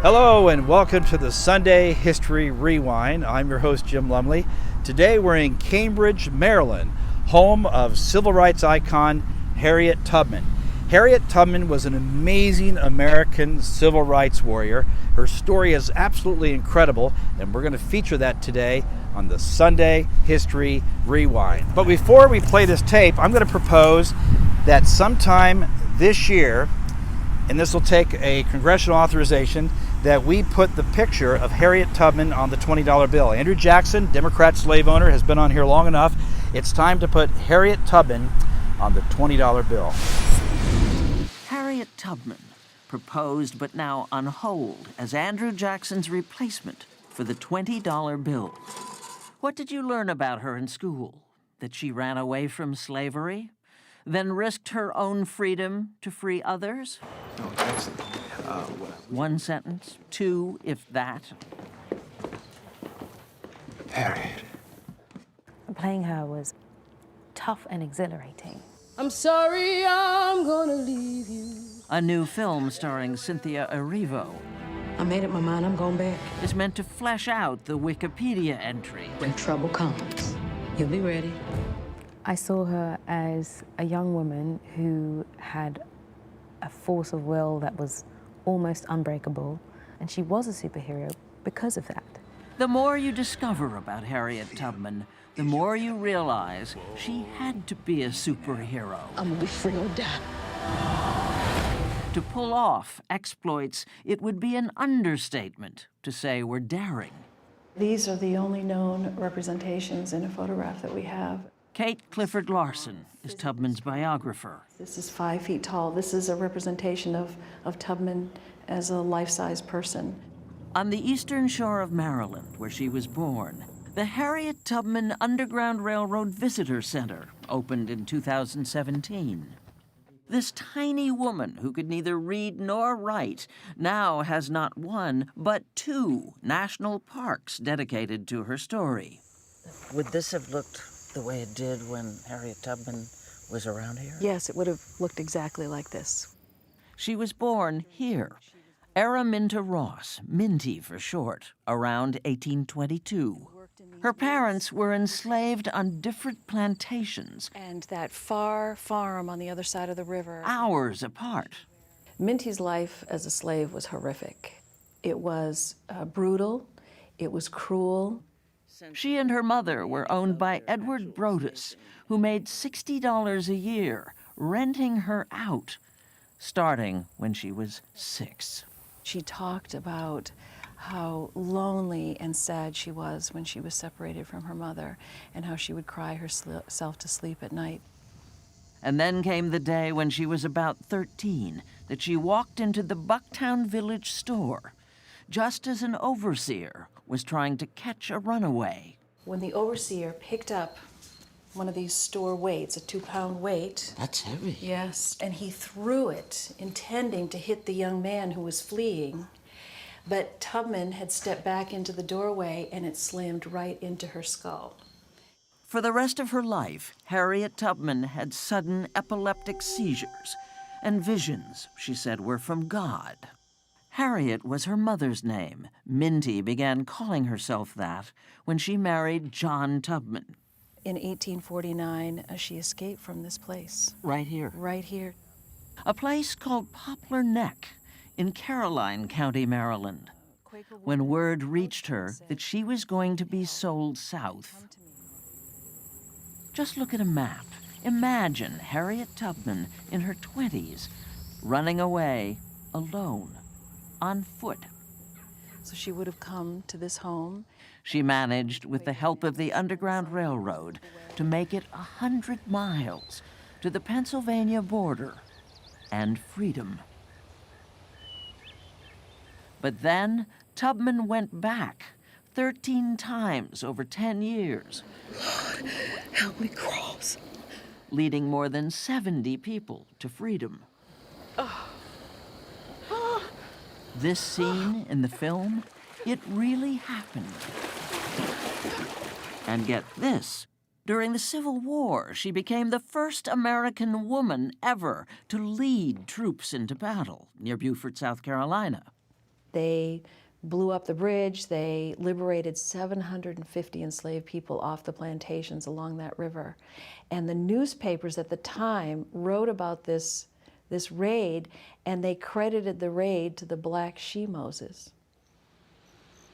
Hello and welcome to the Sunday History Rewind. I'm your host, Jim Lumley. Today we're in Cambridge, Maryland, home of civil rights icon Harriet Tubman. Harriet Tubman was an amazing American civil rights warrior. Her story is absolutely incredible, and we're going to feature that today on the Sunday History Rewind. But before we play this tape, I'm going to propose that sometime this year, and this will take a congressional authorization, that we put the picture of Harriet Tubman on the $20 bill. Andrew Jackson, Democrat slave owner, has been on here long enough. It's time to put Harriet Tubman on the $20 bill. Harriet Tubman, proposed but now on hold as Andrew Jackson's replacement for the $20 bill. What did you learn about her in school? That she ran away from slavery, then risked her own freedom to free others? Oh, excellent. One sentence, two, if that. Harriet. Playing her was tough and exhilarating. I'm sorry I'm gonna leave you. A new film starring Cynthia Erivo I made up my mind, I'm going back. is meant to flesh out the Wikipedia entry. When trouble comes, you'll be ready. I saw her as a young woman who had a force of will that was almost unbreakable, and she was a superhero because of that. The more you discover about Harriet Tubman, the more you realize she had to be a superhero. I'm gonna be free or die. To pull off exploits, it would be an understatement to say were daring. These are the only known representations in a photograph that we have. Kate Clifford Larson is Tubman's biographer. This is 5 feet tall. This is a representation of Tubman as a life-size person. On the eastern shore of Maryland, where she was born, the Harriet Tubman Underground Railroad Visitor Center opened in 2017. This tiny woman who could neither read nor write now has not one, but two national parks dedicated to her story. Would this have looked the way it did when Harriet Tubman was around here? Yes, it would have looked exactly like this. She was born here. Araminta Ross, Minty for short, around 1822. Her parents were enslaved on different plantations, And that far farm on the other side of the river. hours apart. Minty's life as a slave was horrific. It was brutal. It was cruel. She and her mother were owned by Edward Brodus, who made $60 a year, renting her out, starting when she was 6. She talked about how lonely and sad she was when she was separated from her mother, and how she would cry herself to sleep at night. And then came the day when she was about 13, that she walked into the Bucktown Village store, just as an overseer was trying to catch a runaway. When the overseer picked up one of these store weights, a 2-pound weight. That's heavy. Yes, and he threw it, intending to hit the young man who was fleeing. But Tubman had stepped back into the doorway, and it slammed right into her skull. For the rest of her life, Harriet Tubman had sudden epileptic seizures, and visions, she said, were from God. Harriet was her mother's name. Minty began calling herself that when she married John Tubman. In 1849, she escaped from this place. Right here. Right here. A place called Poplar Neck in Caroline County, Maryland. When word reached her that she was going to be sold south. Just look at a map. Imagine Harriet Tubman in her 20s, running away alone, on foot. So she would have come to this home. She managed, with the help of the Underground Railroad, to make it 100 miles to the Pennsylvania border and freedom. But then Tubman went back 13 times over 10 years. Lord, help me cross. Leading more than 70 people to freedom. This scene in the film, it really happened. And get this, during the Civil War, she became the first American woman ever to lead troops into battle near Beaufort, South Carolina. They blew up the bridge. They liberated 750 enslaved people off the plantations along that river. And the newspapers at the time wrote about this raid, and they credited the raid to the Black She-Moses.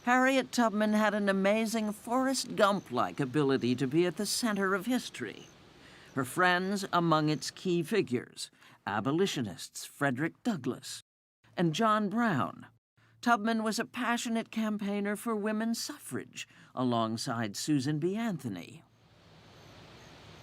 Harriet Tubman had an amazing Forrest Gump-like ability to be at the center of history. Her friends among its key figures, abolitionists Frederick Douglass and John Brown. Tubman was a passionate campaigner for women's suffrage alongside Susan B. Anthony.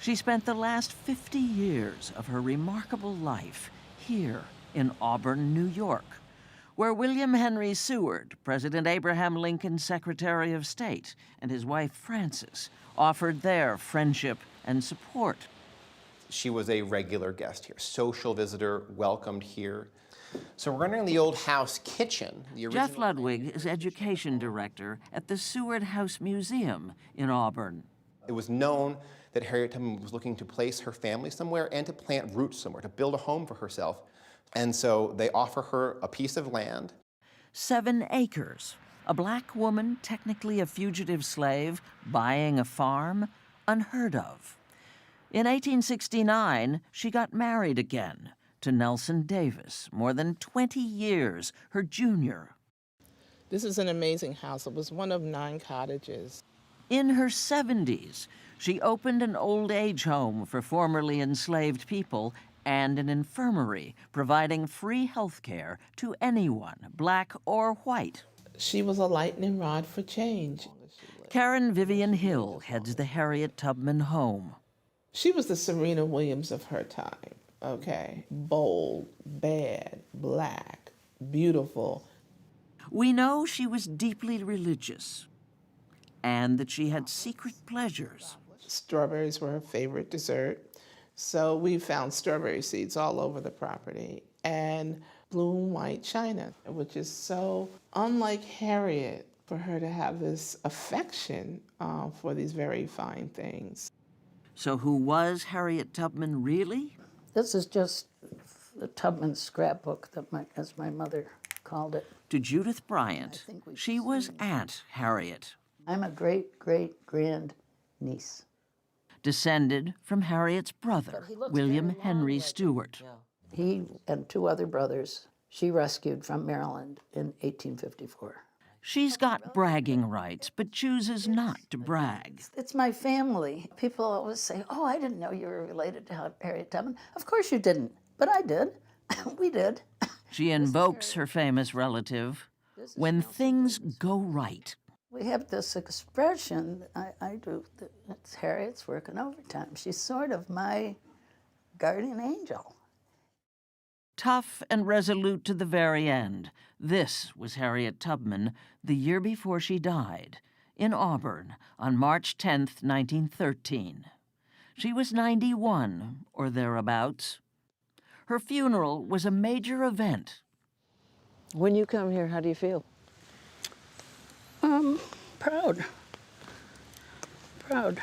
She spent the last 50 years of her remarkable life here in Auburn, New York, where William Henry Seward, President Abraham Lincoln's Secretary of State, and his wife Frances offered their friendship and support. She was a regular guest here, social visitor, welcomed here. So we're entering the old house kitchen. Jeff Ludwig is education director at the Seward House Museum in Auburn. It was known that Harriet Tubman was looking to place her family somewhere and to plant roots somewhere, to build a home for herself. And so they offer her a piece of land. 7 acres. A black woman, technically a fugitive slave, buying a farm? Unheard of. In 1869, she got married again to Nelson Davis, more than 20 years her junior. This is an amazing house. It was one of 9 cottages. In her 70s, she opened an old age home for formerly enslaved people and an infirmary, providing free health care to anyone, black or white. She was a lightning rod for change. Karen Vivian Hill heads the Harriet Tubman home. She was the Serena Williams of her time, okay? Bold, bad, black, beautiful. We know she was deeply religious and that she had secret pleasures. Strawberries were her favorite dessert. So we found strawberry seeds all over the property and blue and white china, which is so unlike Harriet for her to have this affection for these very fine things. So who was Harriet Tubman really? This is just the Tubman scrapbook, as my mother called it. To Judith Bryant, she was Aunt Harriet. I'm a great-great-grand niece. Descended from Harriet's brother, William Henry Stewart. He and 2 other brothers she rescued from Maryland in 1854. She's got bragging rights, but chooses not to brag. It's my family. People always say, oh, I didn't know you were related to Harriet Tubman. Of course you didn't, but I did. We did. She invokes her famous relative when things go right. We have this expression, I do, it's Harriet's working overtime. She's sort of my guardian angel. Tough and resolute to the very end, this was Harriet Tubman the year before she died, in Auburn, on March 10th, 1913. She was 91, or thereabouts. Her funeral was a major event. When you come here, how do you feel? Proud. Proud.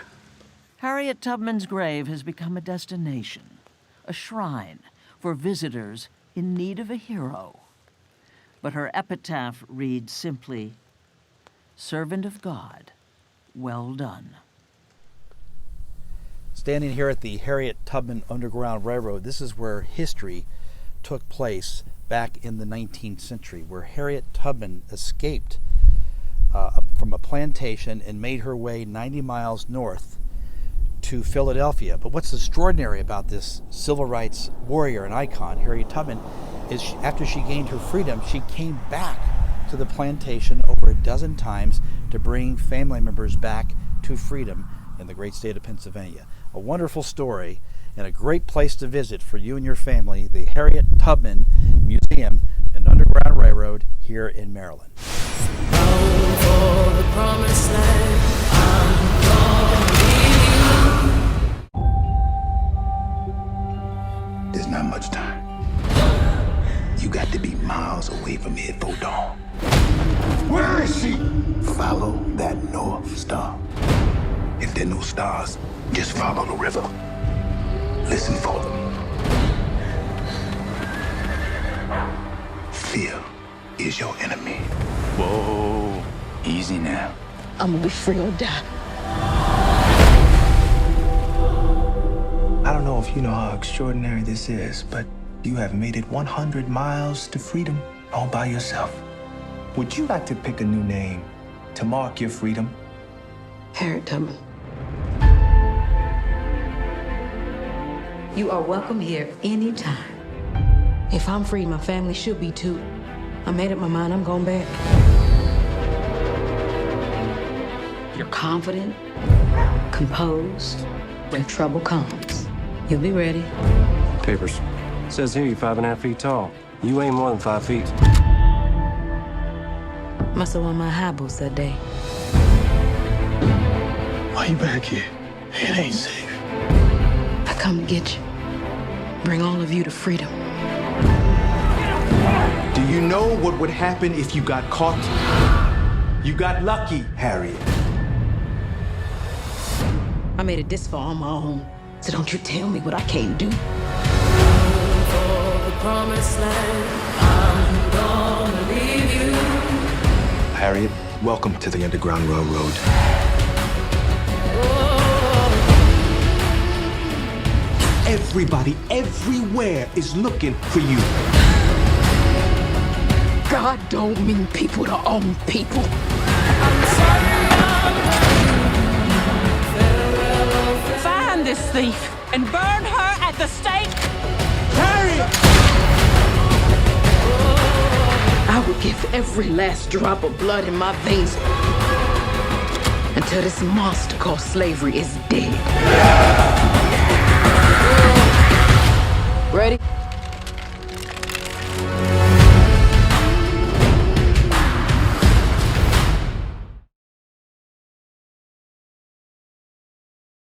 Harriet Tubman's grave has become a destination, a shrine for visitors in need of a hero. But her epitaph reads simply, "Servant of God, well done." Standing here at the Harriet Tubman Underground Railroad, this is where history took place back in the 19th century, where Harriet Tubman escaped from a plantation and made her way 90 miles north to Philadelphia. But what's extraordinary about this civil rights warrior and icon, Harriet Tubman, is after she gained her freedom, she came back to the plantation over a dozen times to bring family members back to freedom in the great state of Pennsylvania. A wonderful story and a great place to visit for you and your family, the Harriet Tubman Museum and Underground Railroad here in Maryland. For the promised land, There's not much time. You got to be miles away from here before dawn. Where is she? Follow that North Star. If there are no stars, just follow the river. Listen for them. Fear is is your enemy. Whoa, easy now. I'm gonna be free or die. I don't know if you know how extraordinary this is, but you have made it 100 miles to freedom all by yourself. Would you like to pick a new name to mark your freedom? Harriet Tubman. You are welcome here anytime. If I'm free, my family should be too. I made up my mind, I'm going back. You're confident, composed. When trouble comes, you'll be ready. Papers. Says here you're 5.5 feet tall. You ain't more than 5 feet. Must have won my high boots that day. Why you back here? It ain't safe. I come to get you. Bring all of you to freedom. Do you know what would happen if you got caught? You got lucky, Harriet. I made it this far on my own, so don't you tell me what I can't do. For the promised land, I'm gonna leave you. Harriet, welcome to the Underground Railroad. Everybody, everywhere is looking for you. God don't mean people to own people. Find this thief and burn her at the stake. Harriet! I would give every last drop of blood in my veins until this monster called slavery is dead.